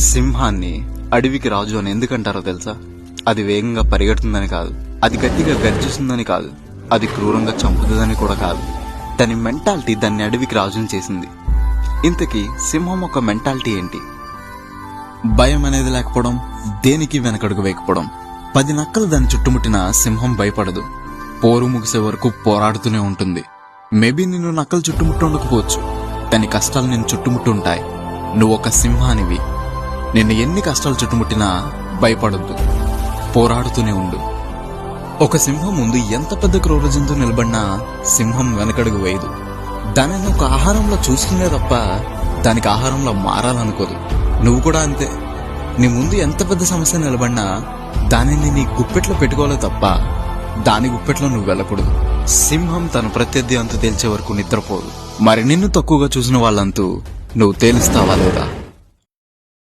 సింహాన్ని అడవికి రాజు అని ఎందుకంటారో తెలుసా? అది వేగంగా పరిగెడుతుందని కాదు, అది గట్టిగా గర్జిస్తుందని కాదు, అది క్రూరంగా చంపుతుందని కూడా కాదు. దాని మెంటాలిటీ దాన్ని అడవికి రాజుని చేసింది. ఇంతకీ సింహం ఒక మెంటాలిటీ ఏంటి? భయం అనేది లేకపోవడం, దేనికి వెనకడుగు వేయకపోవడం. 10 నక్కలు దాన్ని చుట్టుముట్టిన సింహం భయపడదు. పోరు ముగిసే వరకు పోరాడుతూనే ఉంటుంది. మేబీ నిన్ను నక్కలు చుట్టుముట్టు ఉండకపోవచ్చు, దాని కష్టాలు నిన్ను చుట్టుముట్టు ఉంటాయి. నువ్వు ఒక సింహానివి. నిన్ను ఎన్ని కష్టాలు చుట్టుముట్టినా భయపడొద్దు, పోరాడుతూనే ఉండు. ఒక సింహం ముందు ఎంత పెద్ద క్రూర జంతువు నిలబడినా సింహం వెనకడుగు వేయదు. దానిని ఒక ఆహారంలో చూస్తుందే తప్ప దానికి ఆహారంలో మారాలనుకోదు. నువ్వు కూడా అంతే. నీ ముందు ఎంత పెద్ద సమస్య నిలబడినా దానిని నీ గుప్పెట్లో పెట్టుకోలే తప్ప దాని గుప్పెట్లో నువ్వు వెళ్ళకూడదు. సింహం తన ప్రత్యర్థి అంతు తేల్చే వరకు నిద్రపోదు. మరి నిన్ను తక్కువగా చూసిన వాళ్ళంతూ నువ్వు తేలుస్తావా లేదా?